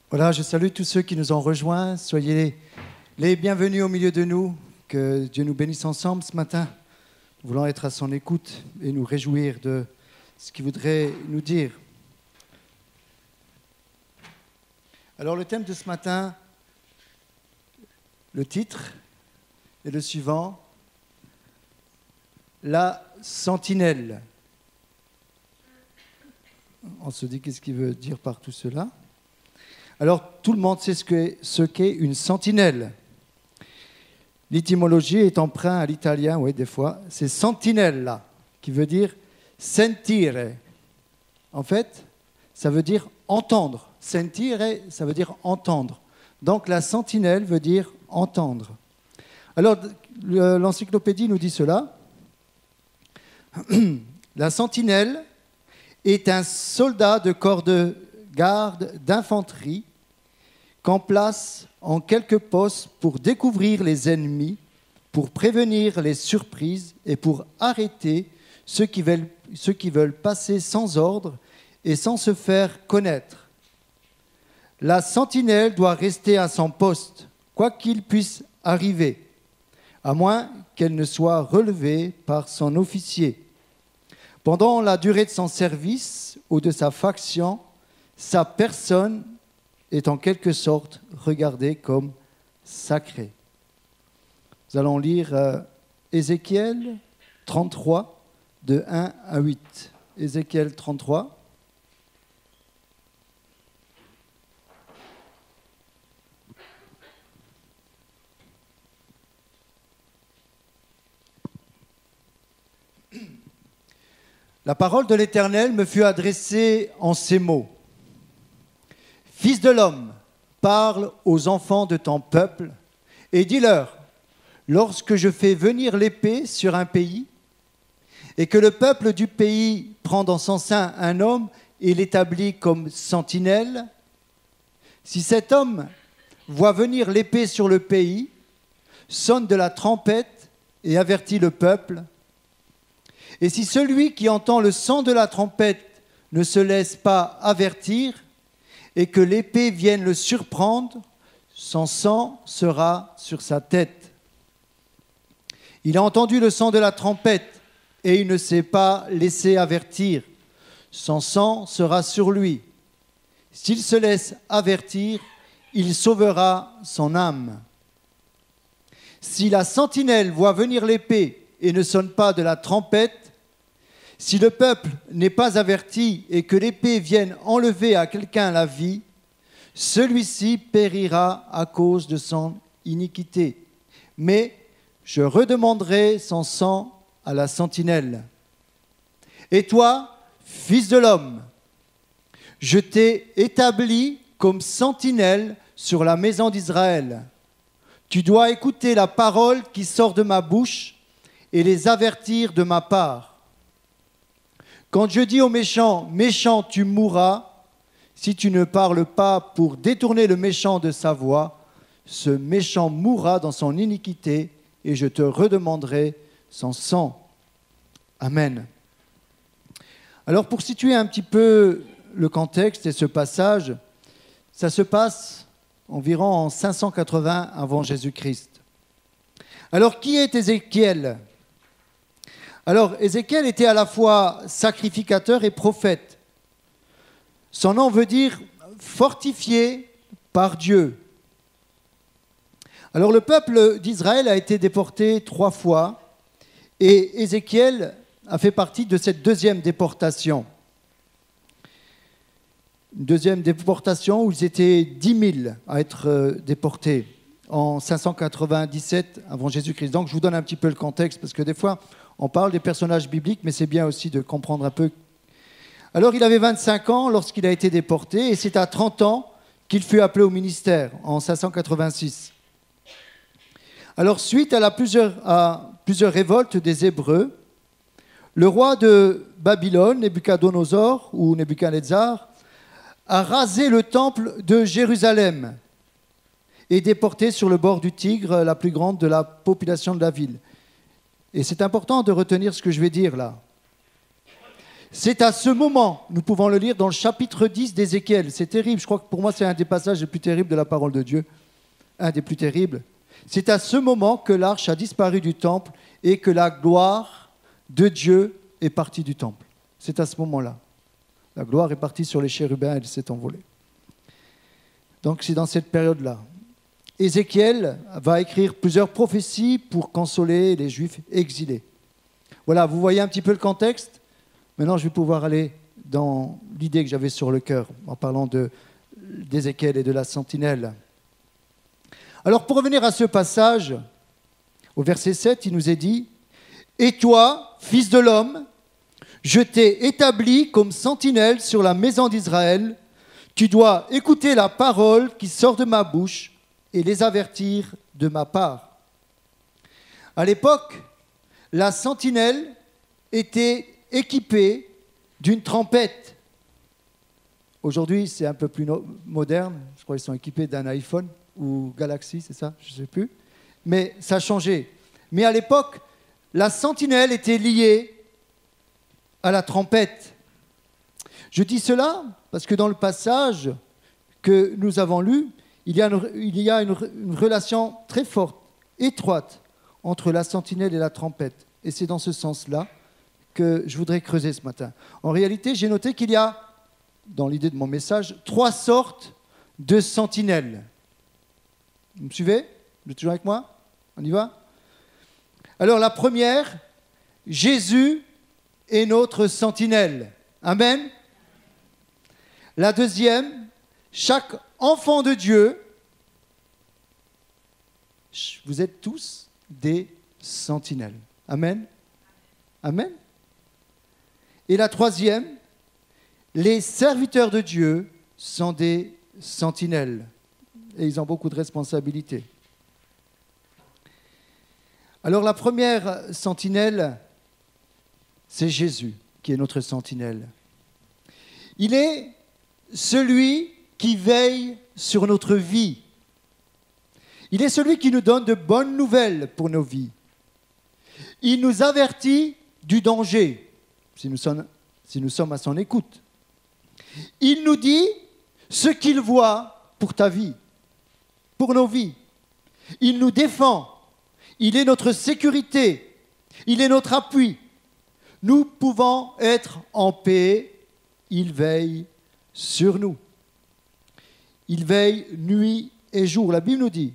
Voilà, je salue tous ceux qui nous ont rejoints. Soyez les bienvenus au milieu de nous. Que Dieu nous bénisse ensemble ce matin. Nous voulons être à son écoute et nous réjouir de ce qu'il voudrait nous dire. Alors le thème de ce matin, le titre est le suivant, la sentinelle. On se dit qu'est-ce qu'il veut dire par tout cela? Alors tout le monde sait ce qu'est une sentinelle. L'étymologie est emprunt à l'italien, oui, des fois. C'est sentinella, qui veut dire sentire. En fait, ça veut dire entendre. Sentire, ça veut dire entendre. Donc la sentinelle veut dire entendre. Alors, l'encyclopédie nous dit cela. La sentinelle est un soldat de corps de garde d'infanterie qu'en place en quelques postes pour découvrir les ennemis, pour prévenir les surprises et pour arrêter ceux qui veulent passer sans ordre et sans se faire connaître. La sentinelle doit rester à son poste, quoi qu'il puisse arriver, à moins qu'elle ne soit relevée par son officier. Pendant la durée de son service ou de sa faction, sa personne est en quelque sorte regardée comme sacrée. Nous allons lire Ézéchiel 33, de 1 à 8. Ézéchiel 33. La parole de l'Éternel me fut adressée en ces mots. Fils de l'homme, parle aux enfants de ton peuple et dis-leur, lorsque je fais venir l'épée sur un pays et que le peuple du pays prend dans son sein un homme et l'établit comme sentinelle, si cet homme voit venir l'épée sur le pays, sonne de la trompette et avertit le peuple, et si celui qui entend le son de la trompette ne se laisse pas avertir, et que l'épée vienne le surprendre, son sang sera sur sa tête. Il a entendu le son de la trompette et il ne s'est pas laissé avertir. Son sang sera sur lui. S'il se laisse avertir, il sauvera son âme. Si la sentinelle voit venir l'épée et ne sonne pas de la trompette, si le peuple n'est pas averti et que l'épée vienne enlever à quelqu'un la vie, celui-ci périra à cause de son iniquité. Mais je redemanderai son sang à la sentinelle. Et toi, fils de l'homme, je t'ai établi comme sentinelle sur la maison d'Israël. Tu dois écouter la parole qui sort de ma bouche et les avertir de ma part. Quand je dis au méchant, méchant, tu mourras, si tu ne parles pas pour détourner le méchant de sa voie, ce méchant mourra dans son iniquité et je te redemanderai son sang. Amen. Alors pour situer un petit peu le contexte et ce passage, ça se passe environ en 580 avant Jésus-Christ. Alors qui est Ézéchiel ? Alors, Ézéchiel était à la fois sacrificateur et prophète. Son nom veut dire « fortifié par Dieu ». Alors, le peuple d'Israël a été déporté 3 fois et Ézéchiel a fait partie de cette deuxième déportation. Une deuxième déportation où ils étaient 10 000 à être déportés en 597 avant Jésus-Christ. Donc, je vous donne un petit peu le contexte parce que des fois, on parle des personnages bibliques, mais c'est bien aussi de comprendre un peu. Alors, il avait 25 ans lorsqu'il a été déporté, et c'est à 30 ans qu'il fut appelé au ministère, en 586. Alors, suite à plusieurs révoltes des Hébreux, le roi de Babylone, Nebuchadnezzar, ou Nebuchadnezzar, a rasé le temple de Jérusalem et déporté sur le bord du Tigre la plus grande de la population de la ville. Et c'est important de retenir ce que je vais dire là. C'est à ce moment, nous pouvons le lire dans le chapitre 10 d'Ézéchiel. C'est terrible, je crois que pour moi c'est un des passages les plus terribles de la parole de Dieu. Un des plus terribles. C'est à ce moment que l'arche a disparu du temple et que la gloire de Dieu est partie du temple. C'est à ce moment-là. La gloire est partie sur les chérubins et elle s'est envolée. Donc c'est dans cette période-là. Ézéchiel va écrire plusieurs prophéties pour consoler les Juifs exilés. Voilà, vous voyez un petit peu le contexte. Maintenant, je vais pouvoir aller dans l'idée que j'avais sur le cœur en parlant d'Ézéchiel et de la sentinelle. Alors, pour revenir à ce passage, au verset 7, il nous est dit « Et toi, fils de l'homme, je t'ai établi comme sentinelle sur la maison d'Israël. Tu dois écouter la parole qui sort de ma bouche et les avertir de ma part. » À l'époque, la sentinelle était équipée d'une trompette. Aujourd'hui, c'est un peu plus moderne. Je crois qu'ils sont équipés d'un iPhone ou Galaxy, c'est ça? Je ne sais plus. Mais ça a changé. Mais à l'époque, la sentinelle était liée à la trompette. Je dis cela parce que dans le passage que nous avons lu, il y a une relation très forte, étroite, entre la sentinelle et la trompette. Et c'est dans ce sens-là que je voudrais creuser ce matin. En réalité, j'ai noté qu'il y a, dans l'idée de mon message, 3 sortes de sentinelles. Vous me suivez? Vous êtes toujours avec moi? On y va? Alors la première, Jésus est notre sentinelle. Amen. La deuxième, chaque enfant de Dieu, vous êtes tous des sentinelles. Amen. Amen. Et la troisième, les serviteurs de Dieu sont des sentinelles. Et ils ont beaucoup de responsabilités. Alors la première sentinelle, c'est Jésus qui est notre sentinelle. Il est celui qui veille sur notre vie. Il est celui qui nous donne de bonnes nouvelles pour nos vies. Il nous avertit du danger, si nous sommes à son écoute. Il nous dit ce qu'il voit pour ta vie, pour nos vies. Il nous défend. Il est notre sécurité. Il est notre appui. Nous pouvons être en paix. Il veille sur nous. Il veille nuit et jour. La Bible nous dit,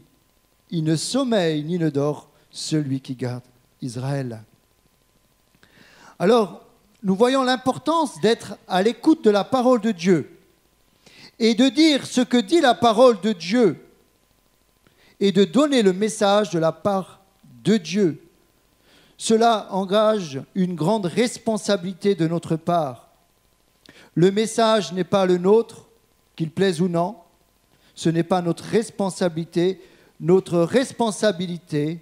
il ne sommeille ni ne dort celui qui garde Israël. Alors, nous voyons l'importance d'être à l'écoute de la parole de Dieu et de dire ce que dit la parole de Dieu et de donner le message de la part de Dieu. Cela engage une grande responsabilité de notre part. Le message n'est pas le nôtre, qu'il plaise ou non. Ce n'est pas notre responsabilité. Notre responsabilité,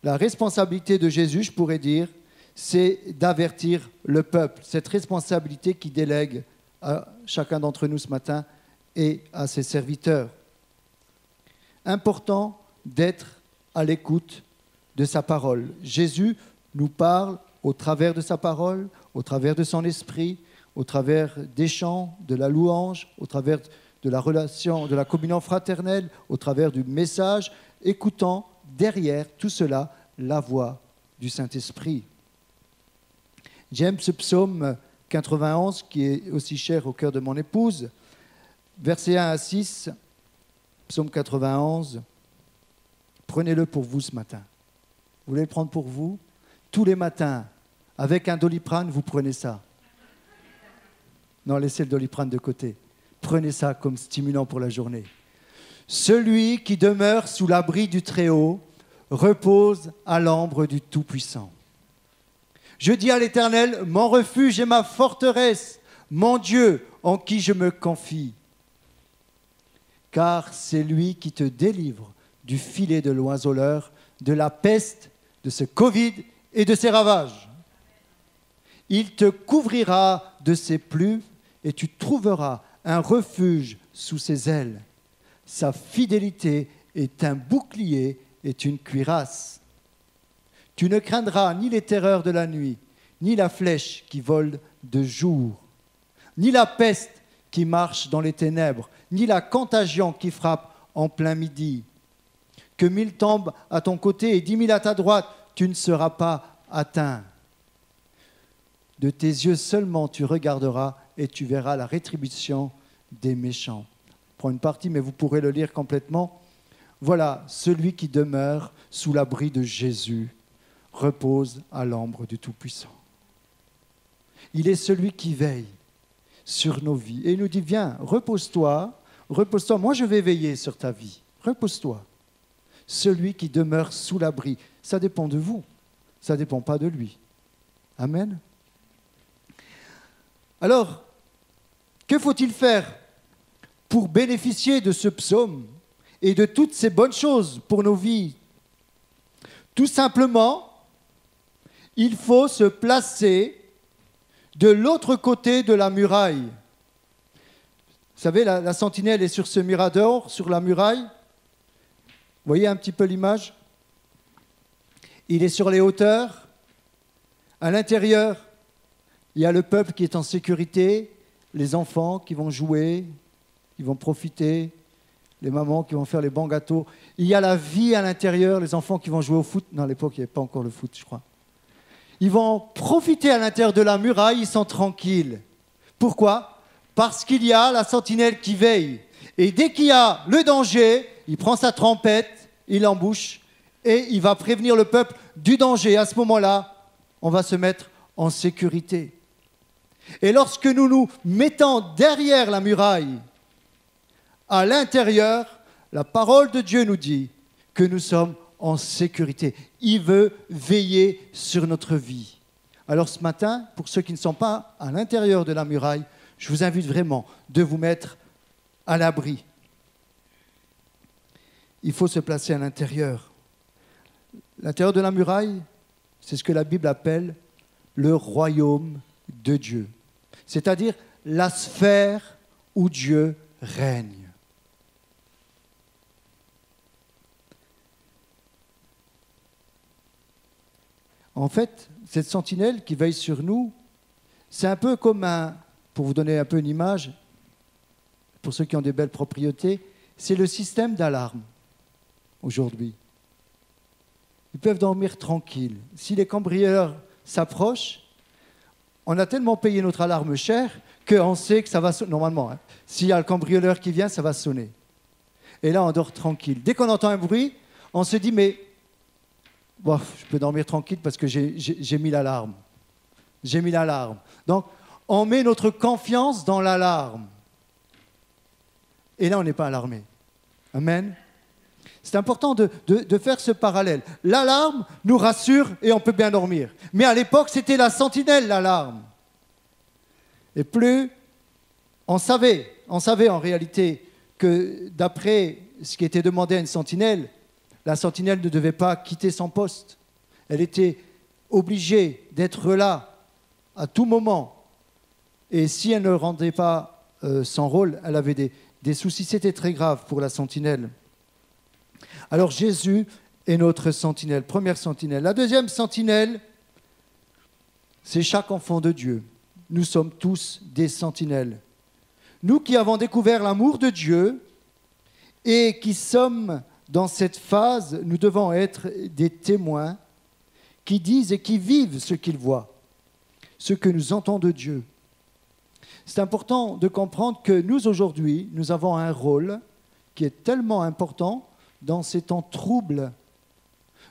la responsabilité de Jésus, je pourrais dire, c'est d'avertir le peuple. Cette responsabilité qui délègue à chacun d'entre nous ce matin et à ses serviteurs. Important d'être à l'écoute de sa parole. Jésus nous parle au travers de sa parole, au travers de son esprit, au travers des chants, de la louange, au travers de la relation, de la communion fraternelle, au travers du message, écoutant derrière tout cela la voix du Saint-Esprit. J'aime ce psaume 91 qui est aussi cher au cœur de mon épouse. Versets 1 à 6, psaume 91. Prenez-le pour vous ce matin. Vous voulez le prendre pour vous? Tous les matins, avec un Doliprane, vous prenez ça. Non, laissez le Doliprane de côté. Prenez ça comme stimulant pour la journée. Celui qui demeure sous l'abri du Très-Haut repose à l'ombre du Tout-Puissant. Je dis à l'Éternel, mon refuge et ma forteresse, mon Dieu en qui je me confie. Car c'est lui qui te délivre du filet de l'oiseleur, de la peste, de ce Covid et de ses ravages. Il te couvrira de ses plumes et tu trouveras un refuge sous ses ailes. Sa fidélité est un bouclier et une cuirasse. Tu ne craindras ni les terreurs de la nuit, ni la flèche qui vole de jour, ni la peste qui marche dans les ténèbres, ni la contagion qui frappe en plein midi. Que 1000 tombent à ton côté et 10 000 à ta droite, tu ne seras pas atteint. De tes yeux seulement tu regarderas et tu verras la rétribution des méchants. Je prends une partie, mais vous pourrez le lire complètement. Voilà, celui qui demeure sous l'abri de Jésus repose à l'ombre du Tout-Puissant. Il est celui qui veille sur nos vies. Et il nous dit, viens, repose-toi, repose-toi, moi je vais veiller sur ta vie. Repose-toi. Celui qui demeure sous l'abri, ça dépend de vous, ça ne dépend pas de lui. Amen. Alors, que faut-il faire pour bénéficier de ce psaume et de toutes ces bonnes choses pour nos vies? Tout simplement, il faut se placer de l'autre côté de la muraille. Vous savez, la sentinelle est sur ce mirador, sur la muraille. Vous voyez un petit peu l'image? Il est sur les hauteurs. À l'intérieur, il y a le peuple qui est en sécurité, les enfants qui vont jouer, qui vont profiter, les mamans qui vont faire les bons gâteaux. Il y a la vie à l'intérieur, les enfants qui vont jouer au foot. Non, à l'époque, il n'y avait pas encore le foot, je crois. Ils vont profiter à l'intérieur de la muraille, ils sont tranquilles. Pourquoi? Parce qu'il y a la sentinelle qui veille. Et dès qu'il y a le danger, il prend sa trompette, il l'embouche et il va prévenir le peuple du danger. À ce moment-là, on va se mettre en sécurité. Et lorsque nous nous mettons derrière la muraille, à l'intérieur, la parole de Dieu nous dit que nous sommes en sécurité. Il veut veiller sur notre vie. Alors ce matin, pour ceux qui ne sont pas à l'intérieur de la muraille, je vous invite vraiment de vous mettre à l'abri. Il faut se placer à l'intérieur. L'intérieur de la muraille, c'est ce que la Bible appelle le royaume de Dieu. C'est-à-dire la sphère où Dieu règne. En fait, cette sentinelle qui veille sur nous, c'est un peu comme pour vous donner un peu une image, pour ceux qui ont des belles propriétés, c'est le système d'alarme aujourd'hui. Ils peuvent dormir tranquilles. Si les cambrioleurs s'approchent, on a tellement payé notre alarme cher qu'on sait que ça va sonner. Normalement, s'il y a le cambrioleur qui vient, ça va sonner. Et là, on dort tranquille. Dès qu'on entend un bruit, on se dit, mais bon, je peux dormir tranquille parce que j'ai mis l'alarme. J'ai mis l'alarme. Donc, on met notre confiance dans l'alarme. Et là, on n'est pas alarmé. Amen. C'est important de faire ce parallèle. L'alarme nous rassure et on peut bien dormir. Mais à l'époque, c'était la sentinelle, l'alarme. Et plus on savait en réalité que d'après ce qui était demandé à une sentinelle, la sentinelle ne devait pas quitter son poste. Elle était obligée d'être là à tout moment. Et si elle ne rendait pas son rôle, elle avait des soucis. C'était très grave pour la sentinelle. Alors Jésus est notre sentinelle, première sentinelle. La deuxième sentinelle, c'est chaque enfant de Dieu. Nous sommes tous des sentinelles. Nous qui avons découvert l'amour de Dieu et qui sommes dans cette phase, nous devons être des témoins qui disent et qui vivent ce qu'ils voient, ce que nous entendons de Dieu. C'est important de comprendre que nous, aujourd'hui, nous avons un rôle qui est tellement important dans ces temps troubles,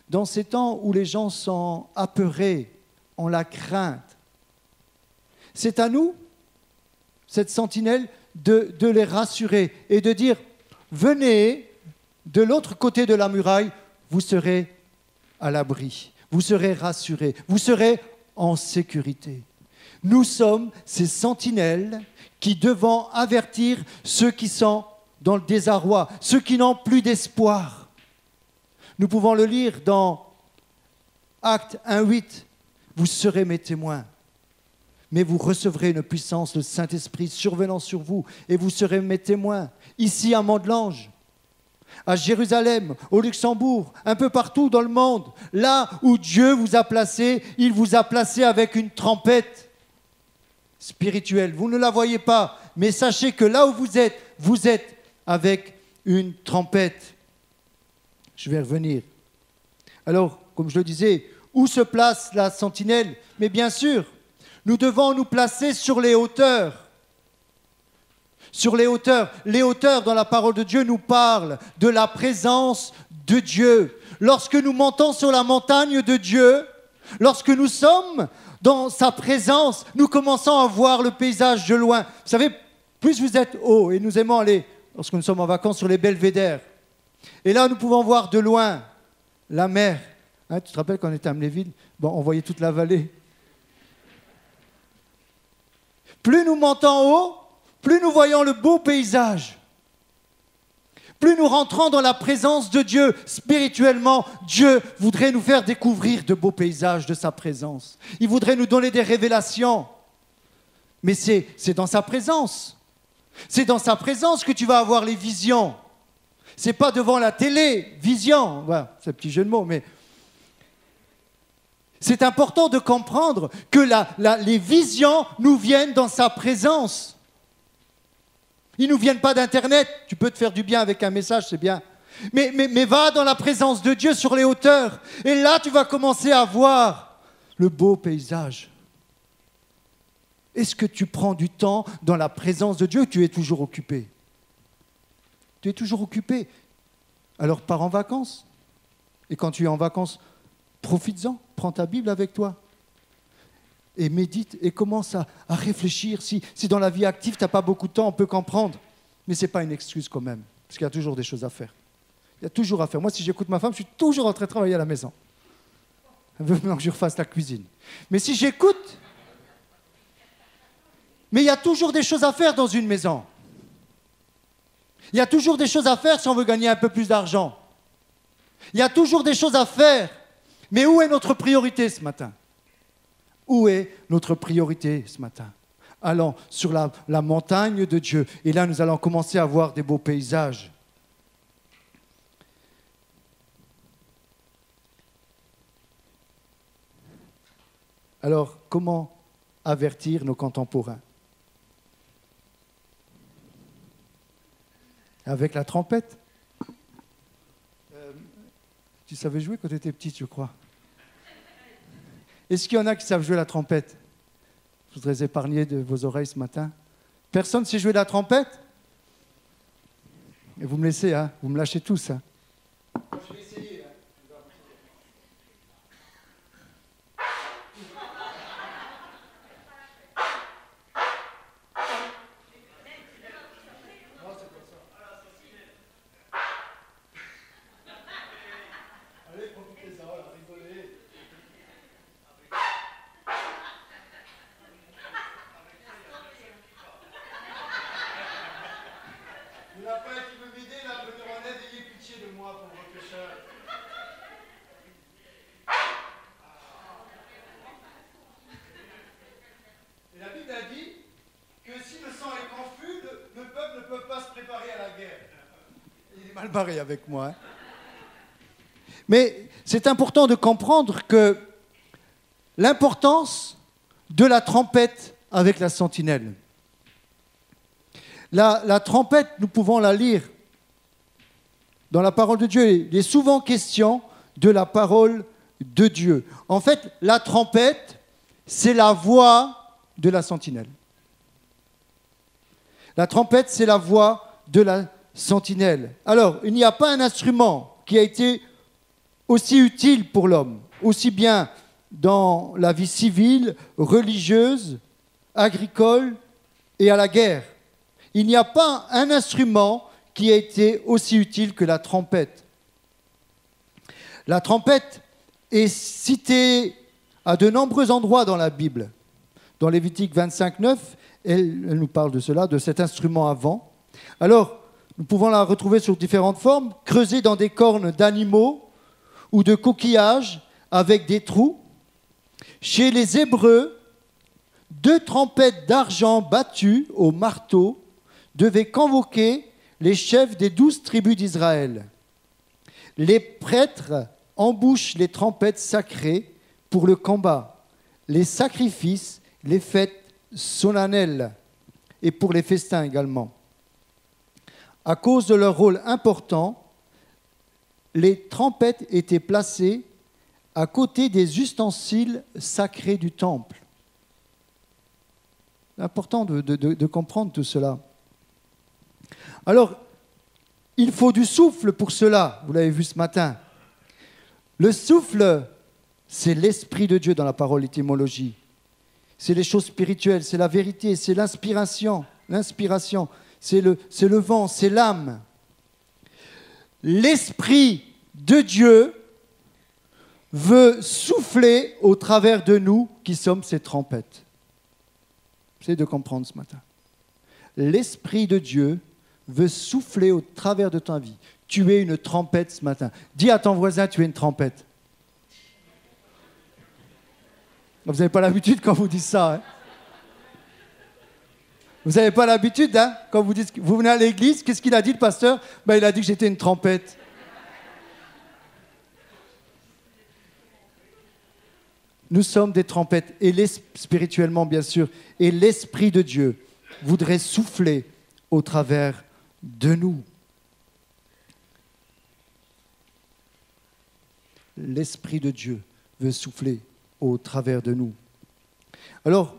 dans ces temps où les gens sont apeurés, ont la crainte. C'est à nous, cette sentinelle, de les rassurer et de dire, venez de l'autre côté de la muraille, vous serez à l'abri, vous serez rassurés, vous serez en sécurité. Nous sommes ces sentinelles qui devons avertir ceux qui sont dans le désarroi, ceux qui n'ont plus d'espoir. Nous pouvons le lire dans Actes 1:8. Vous serez mes témoins, mais vous recevrez une puissance, le Saint-Esprit survenant sur vous, et vous serez mes témoins. Ici à Mont-de-l'Ange, à Jérusalem, au Luxembourg, un peu partout dans le monde. Là où Dieu vous a placé, il vous a placé avec une trompette spirituelle. Vous ne la voyez pas, mais sachez que là où vous êtes avec une trompette. Je vais revenir. Alors, comme je le disais, où se place la sentinelle? Mais bien sûr, nous devons nous placer sur les hauteurs. Sur les hauteurs. Les hauteurs dans la parole de Dieu nous parlent de la présence de Dieu. Lorsque nous montons sur la montagne de Dieu, lorsque nous sommes dans sa présence, nous commençons à voir le paysage de loin. Vous savez, plus vous êtes haut, et nous aimons aller, lorsque nous sommes en vacances, sur les belvédères. Et là, nous pouvons voir de loin la mer. Hein, tu te rappelles quand on était à Amnéville? Bon, on voyait toute la vallée. Plus nous montons haut, plus nous voyons le beau paysage. Plus nous rentrons dans la présence de Dieu spirituellement, Dieu voudrait nous faire découvrir de beaux paysages de sa présence. Il voudrait nous donner des révélations. Mais c'est dans sa présence. C'est dans sa présence que tu vas avoir les visions. C'est pas devant la télé, vision. Voilà, c'est un petit jeu de mots, mais c'est important de comprendre que les visions nous viennent dans sa présence. Ils ne nous viennent pas d'Internet. Tu peux te faire du bien avec un message, c'est bien. Mais va dans la présence de Dieu sur les hauteurs. Et là, tu vas commencer à voir le beau paysage. Est-ce que tu prends du temps dans la présence de Dieu ou tu es toujours occupé? Tu es toujours occupé. Alors pars en vacances. Et quand tu es en vacances, profites-en. Prends ta Bible avec toi. Et médite et commence à réfléchir. Si dans la vie active, tu n'as pas beaucoup de temps, on peut comprendre. Mais ce n'est pas une excuse quand même. Parce qu'il y a toujours des choses à faire. Il y a toujours à faire. Moi, si j'écoute ma femme, je suis toujours en train de travailler à la maison. Elle veut maintenant que je refasse la cuisine. Mais si j'écoute... Mais il y a toujours des choses à faire dans une maison. Il y a toujours des choses à faire si on veut gagner un peu plus d'argent. Il y a toujours des choses à faire. Mais où est notre priorité ce matin? Où est notre priorité ce matin? Allons sur la montagne de Dieu. Et là, nous allons commencer à voir des beaux paysages. Alors, comment avertir nos contemporains? Avec la trompette. Tu savais jouer quand tu étais petite, je crois. Est-ce qu'il y en a qui savent jouer la trompette? Je voudrais épargner de vos oreilles ce matin. Personne ne sait jouer de la trompette? Et vous me laissez, hein? Vous me lâchez tous. Hein? Je vais essayer. Hein? Allez, profitez-en, rigolez. Il n'y en a pas un qui veut m'aider, là, venir en aide, ayez pitié de moi, pauvre pécheur. Et la Bible a dit que si le sang est confus, le peuple ne peut pas se préparer à la guerre. Il est mal barré avec moi. Hein. Mais c'est important de comprendre que l'importance de la trompette avec la sentinelle. La trompette, nous pouvons la lire dans la parole de Dieu. Il est souvent question de la parole de Dieu. En fait, la trompette, c'est la voix de la sentinelle. La trompette, c'est la voix de la sentinelle. Alors, il n'y a pas un instrument qui a été aussi utile pour l'homme, aussi bien dans la vie civile, religieuse, agricole et à la guerre. Il n'y a pas un instrument qui a été aussi utile que la trompette. La trompette est citée à de nombreux endroits dans la Bible. Dans Lévitique 25:9, elle nous parle de cela, de cet instrument à vent. Alors, nous pouvons la retrouver sous différentes formes, creusée dans des cornes d'animaux ou de coquillages avec des trous. Chez les Hébreux, 2 trompettes d'argent battues au marteau devaient convoquer les chefs des 12 tribus d'Israël. Les prêtres embouchent les trompettes sacrées pour le combat, les sacrifices, les fêtes solennelles et pour les festins également. À cause de leur rôle important, les trompettes étaient placées à côté des ustensiles sacrés du temple. C'est important de comprendre tout cela. Alors, il faut du souffle pour cela, vous l'avez vu ce matin. Le souffle, c'est l'Esprit de Dieu dans la parole étymologie. C'est les choses spirituelles, c'est la vérité, c'est l'inspiration, c'est le vent, c'est l'âme. L'Esprit de Dieu veut souffler au travers de nous qui sommes ces trompettes. Essayez de comprendre ce matin. L'Esprit de Dieu veut souffler au travers de ta vie. Tu es une trompette ce matin. Dis à ton voisin, tu es une trompette. Vous n'avez pas l'habitude quand vous dites ça. Hein? Vous n'avez pas l'habitude, hein, quand vous dites, vous venez à l'église, qu'est-ce qu'il a dit le pasteur? Il a dit que j'étais une trompette. Nous sommes des trompettes, et spirituellement bien sûr, et l'Esprit de Dieu voudrait souffler au travers de nous. L'Esprit de Dieu veut souffler au travers de nous. Alors,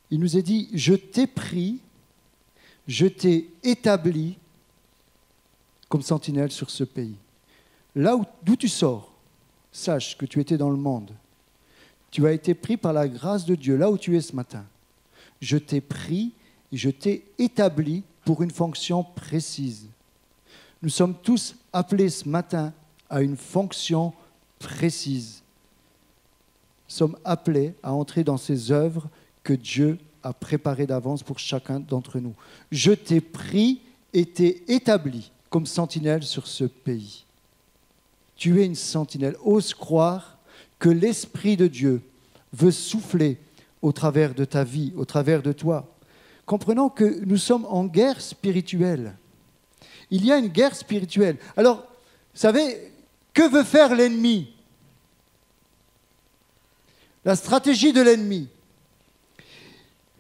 il nous est dit, je t'ai pris, je t'ai établi comme sentinelle sur ce pays. Là d'où tu sors, sache que tu étais dans le monde. Tu as été pris par la grâce de Dieu, là où tu es ce matin. Je t'ai pris et je t'ai établi pour une fonction précise. Nous sommes tous appelés ce matin à une fonction précise. Nous sommes appelés à entrer dans ces œuvres que Dieu a préparées d'avance pour chacun d'entre nous. Je t'ai pris et t'ai établi comme sentinelle sur ce pays. Tu es une sentinelle. Ose croire que l'Esprit de Dieu veut souffler au travers de ta vie, au travers de toi. Comprenons que nous sommes en guerre spirituelle. Il y a une guerre spirituelle. Alors, vous savez, que veut faire l'ennemi? La stratégie de l'ennemi.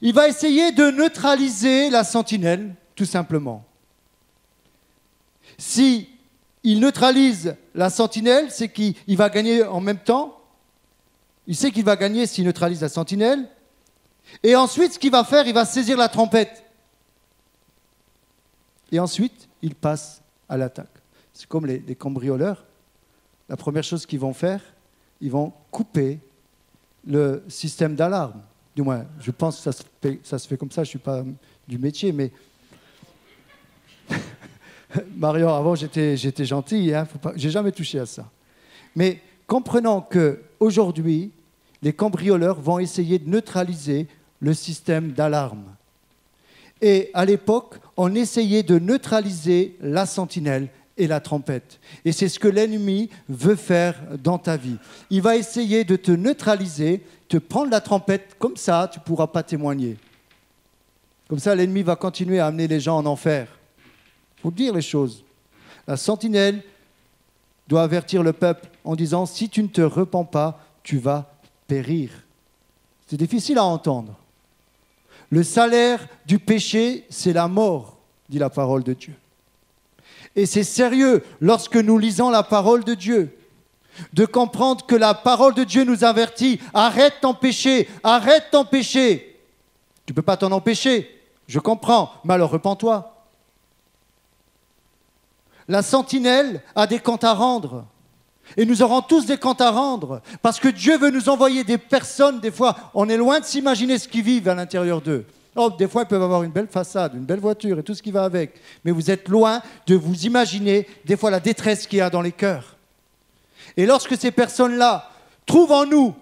Il va essayer de neutraliser la sentinelle, tout simplement. Si il neutralise la sentinelle, c'est qu'il va gagner en même temps. Il sait qu'il va gagner s'il neutralise la sentinelle. Et ensuite, ce qu'il va faire, il va saisir la trompette. Et ensuite, il passe à l'attaque. C'est comme les cambrioleurs. La première chose qu'ils vont faire, ils vont couper le système d'alarme. Du moins, je pense que ça se fait comme ça. Je ne suis pas du métier, mais... Marion, avant, j'étais gentil. Hein, j'ai jamais touché à ça. Mais comprenons qu'aujourd'hui, les cambrioleurs vont essayer de neutraliser le système d'alarme. Et à l'époque, on essayait de neutraliser la sentinelle et la trompette. Et c'est ce que l'ennemi veut faire dans ta vie. Il va essayer de te neutraliser, te prendre la trompette, comme ça, tu ne pourras pas témoigner. Comme ça, l'ennemi va continuer à amener les gens en enfer. Il faut dire les choses. La sentinelle doit avertir le peuple en disant « Si tu ne te repens pas, tu vas périr ». C'est difficile à entendre. Le salaire du péché, c'est la mort, dit la parole de Dieu. Et c'est sérieux lorsque nous lisons la parole de Dieu, de comprendre que la parole de Dieu nous avertit « Arrête ton péché, arrête ton péché ». Tu ne peux pas t'en empêcher, je comprends, mais alors repens-toi. La sentinelle a des comptes à rendre. Et nous aurons tous des comptes à rendre. Parce que Dieu veut nous envoyer des personnes, des fois, on est loin de s'imaginer ce qu'ils vivent à l'intérieur d'eux. Oh, des fois, ils peuvent avoir une belle façade, une belle voiture et tout ce qui va avec. Mais vous êtes loin de vous imaginer, des fois, la détresse qu'il y a dans les cœurs. Et lorsque ces personnes-là trouvent en nous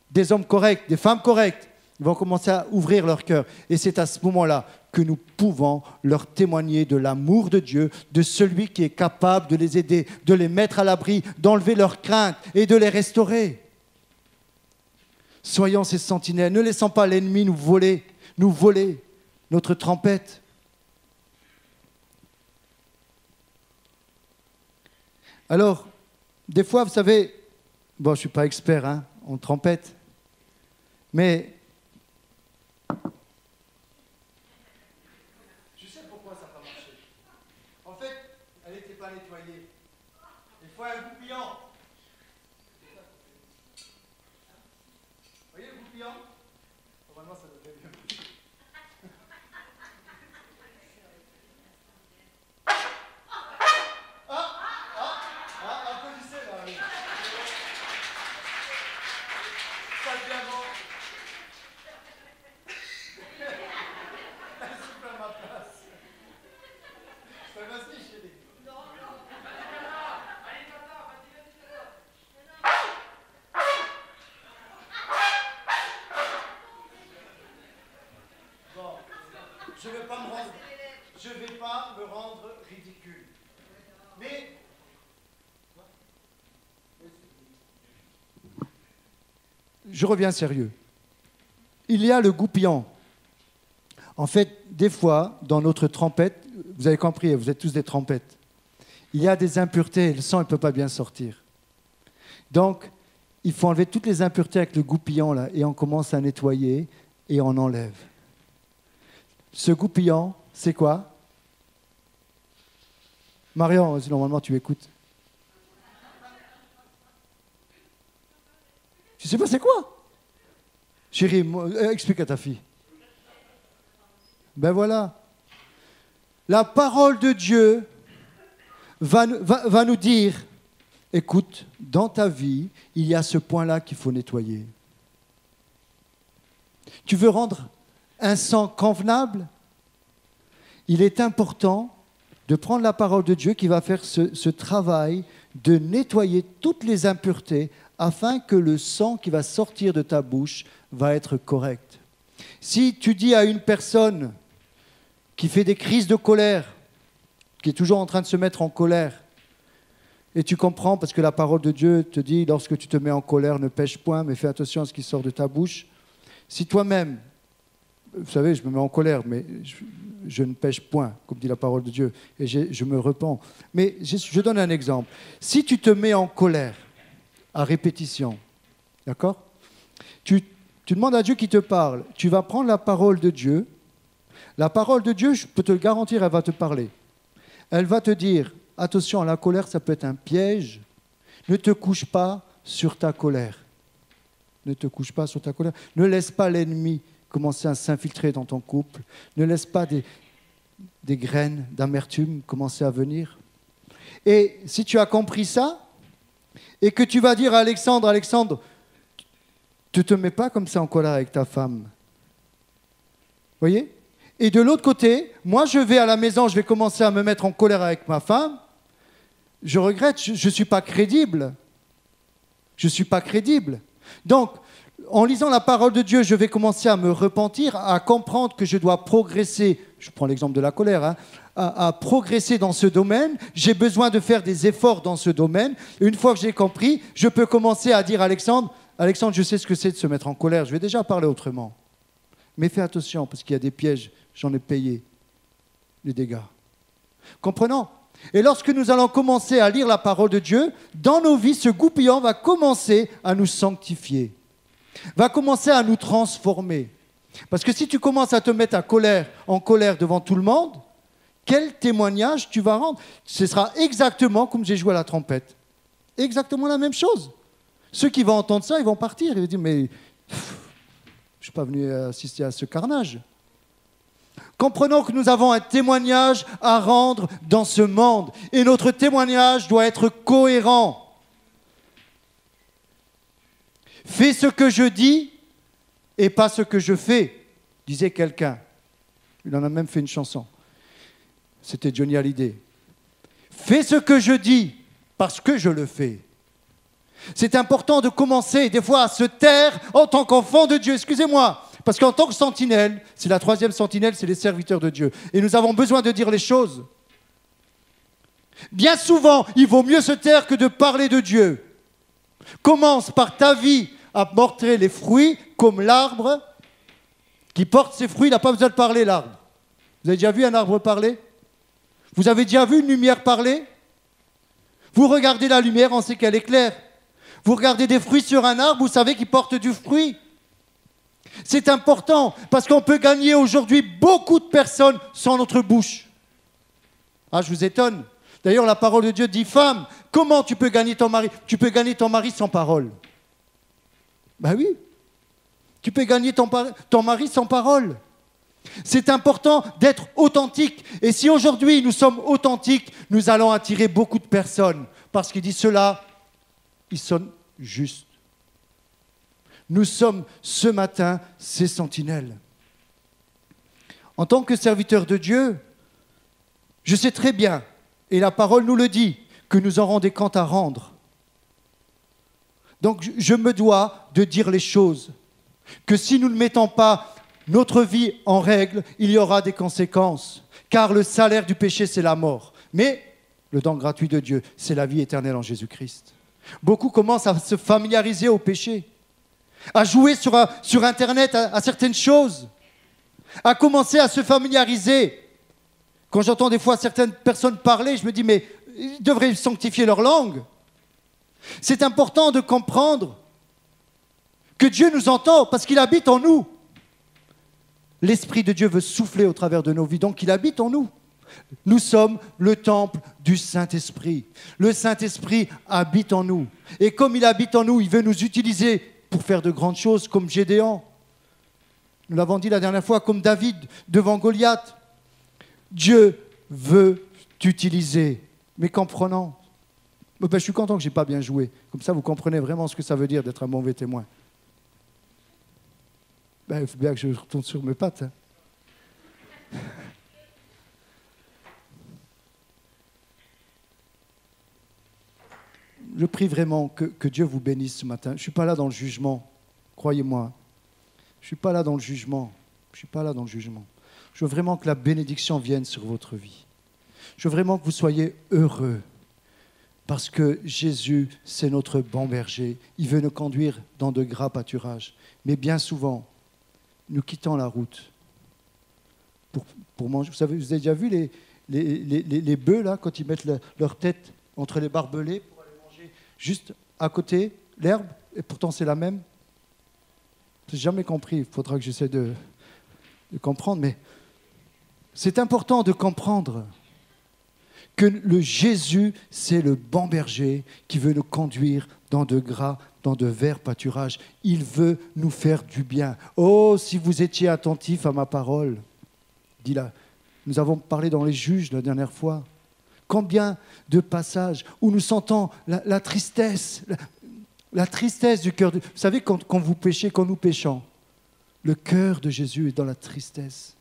des hommes corrects, des femmes correctes, ils vont commencer à ouvrir leur cœur. Et c'est à ce moment-là que nous pouvons leur témoigner de l'amour de Dieu, de celui qui est capable de les aider, de les mettre à l'abri, d'enlever leurs craintes et de les restaurer. Soyons ces sentinelles, ne laissons pas l'ennemi nous voler notre trompette. Alors, des fois, vous savez, bon, je ne suis pas expert hein, en trompette, mais je sais pourquoi ça n'a pas marché. En fait, elle n'était pas nettoyée. Il faut un goupillant. Vous voyez le goupillant? Normalement, ça devrait bien. Applaudissez là. Oui. Ça devient bon. Elle souffle à ma place. Vas-y, chérie. Bon, je ne vais pas me rendre ridicule. Mais je reviens sérieux. Il y a le goupillant. En fait, des fois, dans notre trompette, vous avez compris, vous êtes tous des trompettes, il y a des impuretés, le sang ne peut pas bien sortir. Donc, il faut enlever toutes les impuretés avec le goupillant, là, et on commence à nettoyer, et on enlève. Ce goupillant, c'est quoi? Marion, normalement, tu écoutes. Tu sais pas c'est quoi? Chérie, explique à ta fille. Ben voilà. La parole de Dieu va nous dire, écoute, dans ta vie, il y a ce point-là qu'il faut nettoyer. Tu veux rendre un sang convenable? Il est important de prendre la parole de Dieu qui va faire ce travail de nettoyer toutes les impuretés afin que le sang qui va sortir de ta bouche va être correct. Si tu dis à une personne qui fait des crises de colère, qui est toujours en train de se mettre en colère, et tu comprends parce que la parole de Dieu te dit, lorsque tu te mets en colère, ne pêche point, mais fais attention à ce qui sort de ta bouche. Si toi-même, vous savez, je me mets en colère, mais je ne pêche point, comme dit la parole de Dieu, et je me repens. Mais je donne un exemple. Si tu te mets en colère à répétition, d'accord? Tu demandes à Dieu qui te parle, tu vas prendre la parole de Dieu. La parole de Dieu, je peux te le garantir, elle va te parler. Elle va te dire, attention, la colère, ça peut être un piège. Ne te couche pas sur ta colère. Ne te couche pas sur ta colère. Ne laisse pas l'ennemi commencer à s'infiltrer dans ton couple. Ne laisse pas des graines d'amertume commencer à venir. Et si tu as compris ça, et que tu vas dire à Alexandre, Alexandre, tu ne te mets pas comme ça en colère avec ta femme. Vous voyez? Et de l'autre côté, moi je vais à la maison, je vais commencer à me mettre en colère avec ma femme. Je regrette, je ne suis pas crédible. Je ne suis pas crédible. Donc, en lisant la parole de Dieu, je vais commencer à me repentir, à comprendre que je dois progresser. Je prends l'exemple de la colère, hein, à progresser dans ce domaine. J'ai besoin de faire des efforts dans ce domaine. Une fois que j'ai compris, je peux commencer à dire à Alexandre, Alexandre, je sais ce que c'est de se mettre en colère. Je vais déjà parler autrement. Mais fais attention, parce qu'il y a des pièges. J'en ai payé les dégâts. Comprenons? Et lorsque nous allons commencer à lire la parole de Dieu, dans nos vies, ce goupillant va commencer à nous sanctifier, va commencer à nous transformer. Parce que si tu commences à te mettre en colère devant tout le monde, quel témoignage tu vas rendre? Ce sera exactement comme j'ai joué à la trompette. Exactement la même chose. Ceux qui vont entendre ça, ils vont partir. Ils vont dire, mais je ne suis pas venu assister à ce carnage. Comprenons que nous avons un témoignage à rendre dans ce monde. Et notre témoignage doit être cohérent. Fais ce que je dis et pas ce que je fais, disait quelqu'un. Il en a même fait une chanson. C'était Johnny Hallyday. Fais ce que je dis parce que je le fais. C'est important de commencer des fois à se taire en tant qu'enfant de Dieu. Excusez-moi. Parce qu'en tant que sentinelle, c'est la troisième sentinelle, c'est les serviteurs de Dieu. Et nous avons besoin de dire les choses. Bien souvent, il vaut mieux se taire que de parler de Dieu. Commence par ta vie à montrer les fruits comme l'arbre qui porte ses fruits. Il n'a pas besoin de parler, l'arbre. Vous avez déjà vu un arbre parler? Vous avez déjà vu une lumière parler? Vous regardez la lumière, on sait qu'elle est claire. Vous regardez des fruits sur un arbre, vous savez qu'il porte du fruit. C'est important parce qu'on peut gagner aujourd'hui beaucoup de personnes sans notre bouche. Ah, je vous étonne. D'ailleurs, la parole de Dieu dit, femme, comment tu peux gagner ton mari? Tu peux gagner ton mari sans parole. Ben oui. Tu peux gagner ton mari sans parole. C'est important d'être authentique. Et si aujourd'hui nous sommes authentiques, nous allons attirer beaucoup de personnes. Parce qu'il dit cela, ils sont justes. Nous sommes ce matin ces sentinelles. En tant que serviteur de Dieu, je sais très bien, et la parole nous le dit, que nous aurons des comptes à rendre. Donc je me dois de dire les choses. Que si nous ne mettons pas notre vie en règle, il y aura des conséquences. Car le salaire du péché, c'est la mort. Mais le don gratuit de Dieu, c'est la vie éternelle en Jésus-Christ. Beaucoup commencent à se familiariser au péché, à jouer sur Internet à certaines choses, à commencer à se familiariser. Quand j'entends des fois certaines personnes parler, je me dis, mais ils devraient sanctifier leur langue. C'est important de comprendre que Dieu nous entend parce qu'il habite en nous. L'Esprit de Dieu veut souffler au travers de nos vies, donc il habite en nous. Nous sommes le temple du Saint-Esprit. Le Saint-Esprit habite en nous. Et comme il habite en nous, il veut nous utiliser pour faire de grandes choses comme Gédéon. Nous l'avons dit la dernière fois, comme David devant Goliath. Dieu veut t'utiliser. Mais comprenant. Je suis content que je n'ai pas bien joué. Comme ça, vous comprenez vraiment ce que ça veut dire d'être un mauvais témoin. Il faut bien que je retourne sur mes pattes. Je prie vraiment que Dieu vous bénisse ce matin. Je ne suis pas là dans le jugement, croyez-moi. Je ne suis pas là dans le jugement. Je veux vraiment que la bénédiction vienne sur votre vie. Je veux vraiment que vous soyez heureux. Parce que Jésus, c'est notre bon berger. Il veut nous conduire dans de gras pâturages. Mais bien souvent, nous quittons la route pour manger. Vous avez déjà vu les bœufs, là, quand ils mettent leur tête entre les barbelés pour aller manger juste à côté, l'herbe, et pourtant c'est la même. Je n'ai jamais compris, il faudra que j'essaie de comprendre, mais c'est important de comprendre que le Jésus, c'est le bon berger qui veut nous conduire dans de gras, dans de verts pâturages. Il veut nous faire du bien. Oh, si vous étiez attentifs à ma parole, dit là. Nous avons parlé dans les Juges la dernière fois. Combien de passages où nous sentons la tristesse, la tristesse du cœur. Vous savez, quand vous péchez, quand nous péchons, le cœur de Jésus est dans la tristesse.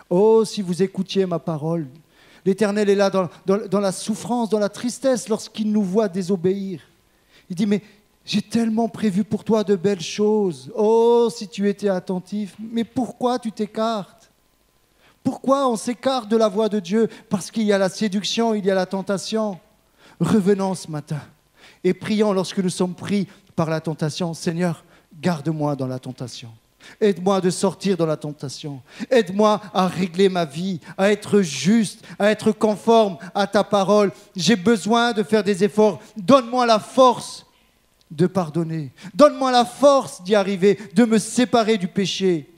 Oh, si vous écoutiez ma parole, l'Éternel est là dans la souffrance, dans la tristesse lorsqu'il nous voit désobéir. Il dit, mais j'ai tellement prévu pour toi de belles choses. Oh, si tu étais attentif. Mais pourquoi tu t'écartes? Pourquoi on s'écarte de la voie de Dieu? Parce qu'il y a la séduction, il y a la tentation. Revenons ce matin et prions lorsque nous sommes pris par la tentation. Seigneur, garde-moi dans la tentation. Aide-moi de sortir de la tentation. Aide-moi à régler ma vie, à être juste, à être conforme à ta parole. J'ai besoin de faire des efforts. Donne-moi la force de pardonner. Donne-moi la force d'y arriver, de me séparer du péché.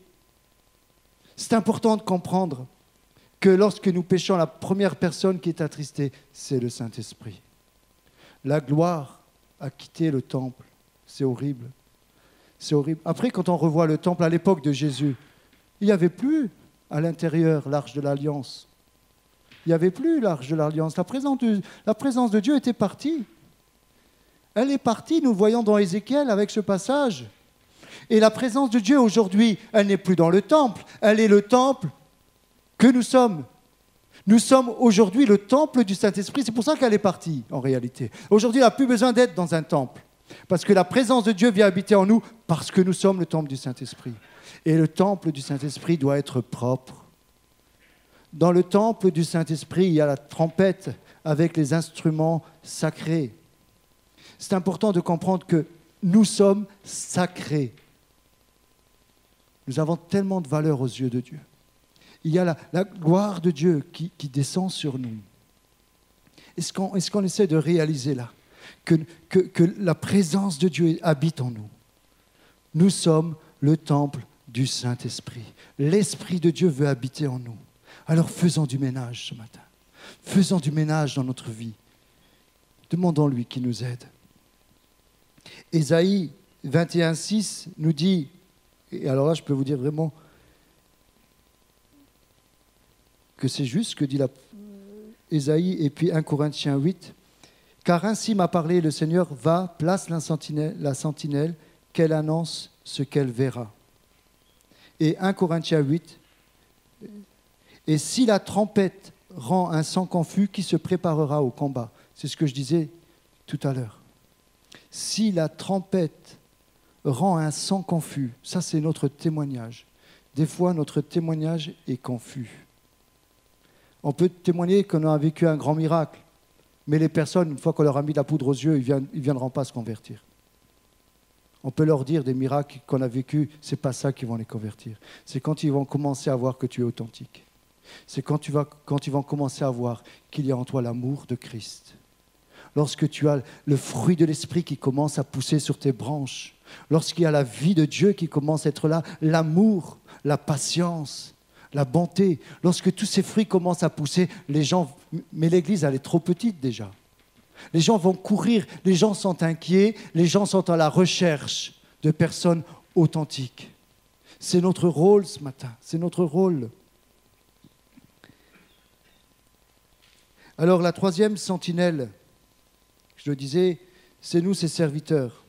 C'est important de comprendre que lorsque nous péchons, la première personne qui est attristée, c'est le Saint-Esprit. La gloire a quitté le temple. C'est horrible. C'est horrible. Après, quand on revoit le temple à l'époque de Jésus, il n'y avait plus à l'intérieur l'arche de l'Alliance. Il n'y avait plus l'arche de l'Alliance. La présence de Dieu était partie. Elle est partie, nous le voyons dans Ézéchiel avec ce passage. Et la présence de Dieu aujourd'hui, elle n'est plus dans le temple. Elle est le temple que nous sommes. Nous sommes aujourd'hui le temple du Saint-Esprit. C'est pour ça qu'elle est partie, en réalité. Aujourd'hui, elle n'a plus besoin d'être dans un temple. Parce que la présence de Dieu vient habiter en nous parce que nous sommes le temple du Saint-Esprit. Et le temple du Saint-Esprit doit être propre. Dans le temple du Saint-Esprit, il y a la trompette avec les instruments sacrés. C'est important de comprendre que nous sommes sacrés. Nous avons tellement de valeur aux yeux de Dieu. Il y a la gloire de Dieu qui descend sur nous. Est-ce qu'on essaie de réaliser là que la présence de Dieu habite en nous? Nous sommes le temple du Saint-Esprit. L'Esprit de Dieu veut habiter en nous. Alors faisons du ménage ce matin. Faisons du ménage dans notre vie. Demandons-lui qu'il nous aide. Ésaïe 21:6 nous dit, et alors là je peux vous dire vraiment que c'est juste ce que dit Ésaïe, et puis 1 Corinthiens 8, car ainsi m'a parlé le Seigneur, va, place la sentinelle, qu'elle annonce ce qu'elle verra. Et 1 Corinthiens 8, et si la trompette rend un sang confus, qui se préparera au combat? C'est ce que je disais tout à l'heure. Si la trompette rend un sang confus, ça c'est notre témoignage. Des fois, notre témoignage est confus. On peut témoigner qu'on a vécu un grand miracle, mais les personnes, une fois qu'on leur a mis de la poudre aux yeux, ils ne viendront pas se convertir. On peut leur dire des miracles qu'on a vécus, ce n'est pas ça qui vont les convertir. C'est quand ils vont commencer à voir que tu es authentique. C'est quand ils vont commencer à voir qu'il y a en toi l'amour de Christ. Lorsque tu as le fruit de l'Esprit qui commence à pousser sur tes branches, lorsqu'il y a la vie de Dieu qui commence à être là, l'amour, la patience, la bonté, lorsque tous ces fruits commencent à pousser, les gens, mais l'église elle est trop petite déjà. Les gens vont courir, les gens sont inquiets, les gens sont à la recherche de personnes authentiques. C'est notre rôle ce matin, c'est notre rôle. Alors la troisième sentinelle, je le disais, c'est nous, ses serviteurs.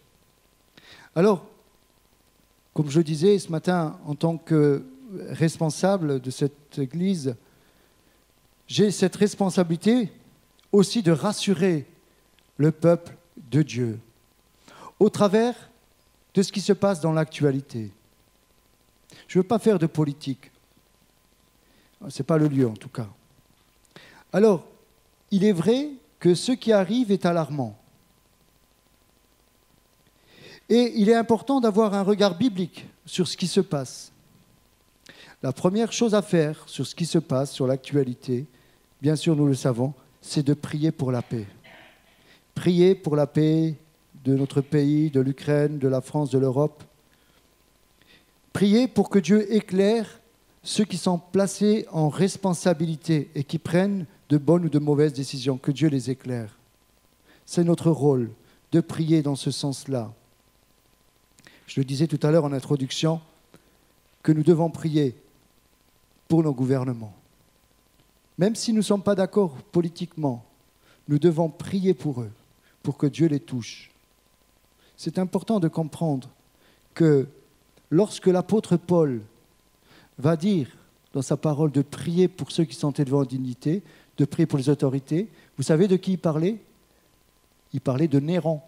Alors, comme je le disais ce matin, en tant que responsable de cette église, j'ai cette responsabilité aussi de rassurer le peuple de Dieu au travers de ce qui se passe dans l'actualité. Je ne veux pas faire de politique. Ce n'est pas le lieu en tout cas. Alors, il est vrai que ce qui arrive est alarmant. Et il est important d'avoir un regard biblique sur ce qui se passe. La première chose à faire sur ce qui se passe, sur l'actualité, bien sûr nous le savons, c'est de prier pour la paix. Prier pour la paix de notre pays, de l'Ukraine, de la France, de l'Europe. Prier pour que Dieu éclaire ceux qui sont placés en responsabilité et qui prennent de bonnes ou de mauvaises décisions, que Dieu les éclaire. C'est notre rôle de prier dans ce sens-là. Je le disais tout à l'heure en introduction, que nous devons prier pour nos gouvernements. Même si nous ne sommes pas d'accord politiquement, nous devons prier pour eux, pour que Dieu les touche. C'est important de comprendre que lorsque l'apôtre Paul va dire dans sa parole de prier pour ceux qui sont élevés en dignité, de prier pour les autorités, vous savez de qui il parlait? Il parlait de Néron,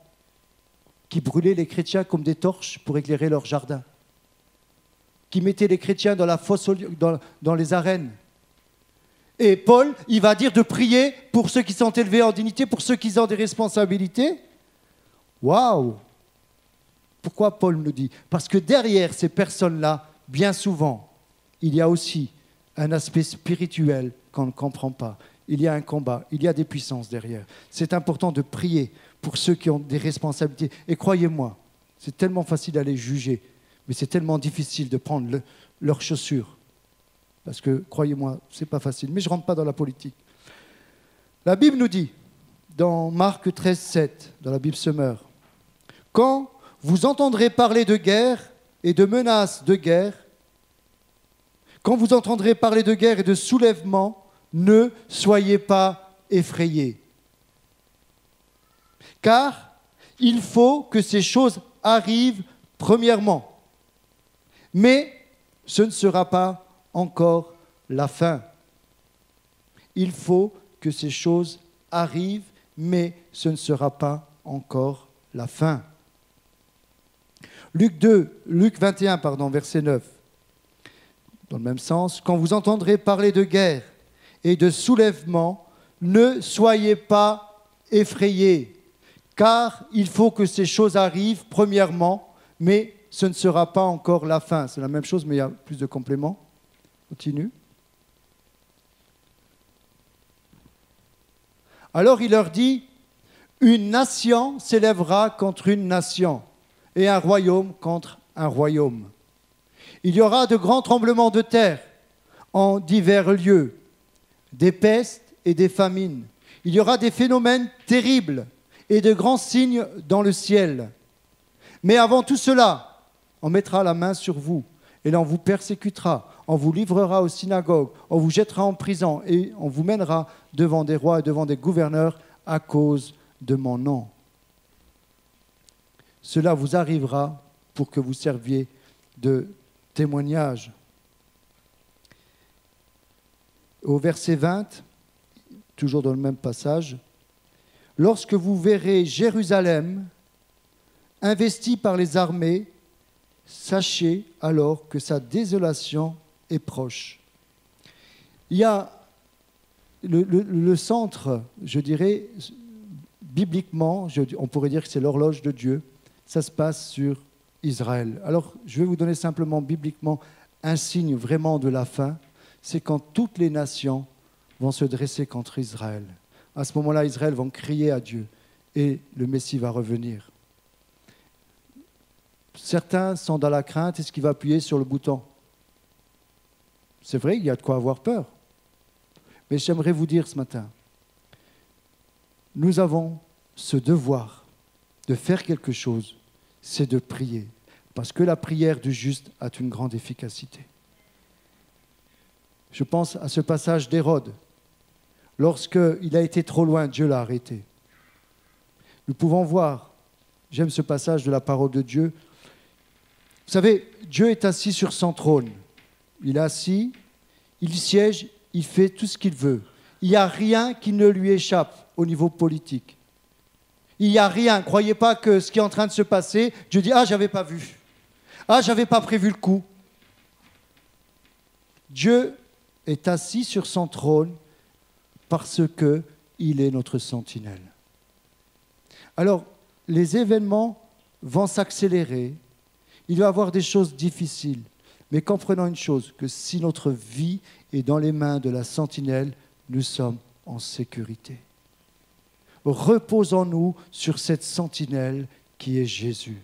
qui brûlait les chrétiens comme des torches pour éclairer leur jardin, qui mettait les chrétiens dans la fosse, dans les arènes. Et Paul, il va dire de prier pour ceux qui sont élevés en dignité, pour ceux qui ont des responsabilités. Waouh! Pourquoi Paul nous dit? Parce que derrière ces personnes-là, bien souvent, il y a aussi un aspect spirituel qu'on ne comprend pas. Il y a un combat, il y a des puissances derrière. C'est important de prier pour ceux qui ont des responsabilités. Et croyez-moi, c'est tellement facile d'aller juger, mais c'est tellement difficile de prendre leurs chaussures. Parce que, croyez-moi, ce n'est pas facile. Mais je ne rentre pas dans la politique. La Bible nous dit, dans Marc 13,7, dans la Bible Semeur, « Quand vous entendrez parler de guerre et de menaces de guerre, quand vous entendrez parler de guerre et de soulèvement, ne soyez pas effrayés. Car il faut que ces choses arrivent premièrement. Mais ce ne sera pas encore la fin. Il faut que ces choses arrivent, mais ce ne sera pas encore la fin. Luc 21, verset 9. Dans le même sens, quand vous entendrez parler de guerre et de soulèvement, ne soyez pas effrayés, car il faut que ces choses arrivent premièrement, mais ce ne sera pas encore la fin. C'est la même chose, mais il y a plus de compléments. Continue. Alors il leur dit, une nation s'élèvera contre une nation et un royaume contre un royaume. Il y aura de grands tremblements de terre en divers lieux, des pestes et des famines. Il y aura des phénomènes terribles et de grands signes dans le ciel. Mais avant tout cela, on mettra la main sur vous et l'on vous persécutera, on vous livrera aux synagogues, on vous jettera en prison et on vous mènera devant des rois et devant des gouverneurs à cause de mon nom. Cela vous arrivera pour que vous serviez de témoignage. Au verset 20, toujours dans le même passage, « Lorsque vous verrez Jérusalem investie par les armées, sachez alors que sa désolation est proche. » Il y a le centre, je dirais, bibliquement, on pourrait dire que c'est l'horloge de Dieu, ça se passe sur Israël. Alors, je vais vous donner simplement bibliquement un signe vraiment de la fin, c'est quand toutes les nations vont se dresser contre Israël. À ce moment-là, Israël va crier à Dieu et le Messie va revenir. Certains sont dans la crainte, est-ce qu'il va appuyer sur le bouton? C'est vrai, il y a de quoi avoir peur. Mais j'aimerais vous dire ce matin, nous avons ce devoir de faire quelque chose, c'est de prier. Parce que la prière du juste a une grande efficacité. Je pense à ce passage d'Hérode. Lorsqu'il a été trop loin, Dieu l'a arrêté. Nous pouvons voir, j'aime ce passage de la parole de Dieu. Vous savez, Dieu est assis sur son trône. Il est assis, il siège, il fait tout ce qu'il veut. Il n'y a rien qui ne lui échappe au niveau politique. Il n'y a rien. Croyez pas que ce qui est en train de se passer, Dieu dit « Ah, je n'avais pas vu. Ah, je n'avais pas prévu le coup. » Dieu est assis sur son trône parce qu'il est notre sentinelle. Alors, les événements vont s'accélérer. Il va y avoir des choses difficiles. Mais comprenons une chose, que si notre vie est dans les mains de la sentinelle, nous sommes en sécurité. Reposons-nous sur cette sentinelle qui est Jésus.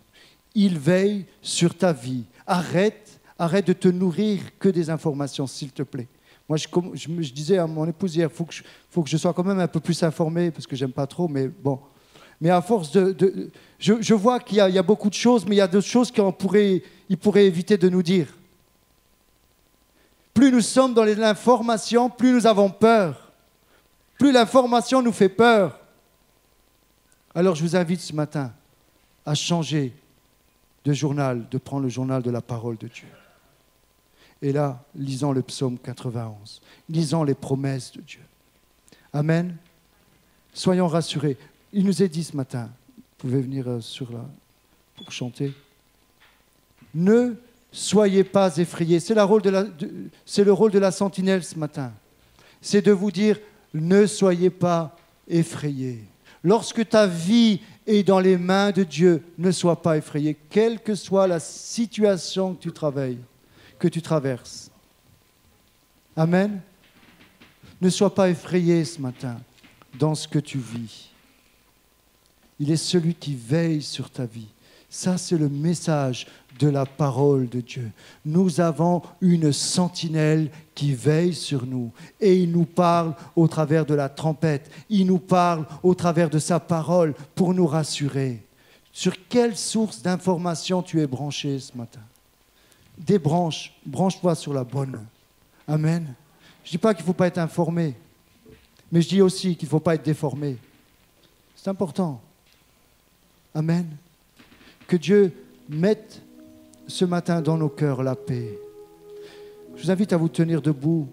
Il veille sur ta vie. Arrête de te nourrir que des informations, s'il te plaît. Moi, je disais à mon épouse hier, il faut que je sois quand même un peu plus informé, parce que je n'aime pas trop, mais bon. Mais à force je vois qu'il y a beaucoup de choses, mais il y a d'autres choses qu'il pourrait éviter de nous dire. Plus nous sommes dans l'information, plus nous avons peur. Plus l'information nous fait peur. Alors je vous invite ce matin à changer de journal, de prendre le journal de la parole de Dieu. Et là, lisons le psaume 91. Lisons les promesses de Dieu. Amen. Soyons rassurés. Il nous est dit ce matin, vous pouvez venir pour chanter. Ne soyez pas effrayés. C'est le rôle de la sentinelle ce matin. C'est de vous dire, ne soyez pas effrayés. Lorsque ta vie est dans les mains de Dieu, ne sois pas effrayé, quelle que soit la situation que tu traverses. Amen. Ne sois pas effrayé ce matin dans ce que tu vis. Il est celui qui veille sur ta vie. Ça, c'est le message de la parole de Dieu. Nous avons une sentinelle qui veille sur nous et il nous parle au travers de la trompette. Il nous parle au travers de sa parole pour nous rassurer. Sur quelle source d'information tu es branché ce matin? Branche-toi sur la bonne. Amen. Je ne dis pas qu'il ne faut pas être informé, mais je dis aussi qu'il ne faut pas être déformé. C'est important. Amen. Que Dieu mette ce matin dans nos cœurs la paix. Je vous invite à vous tenir debout.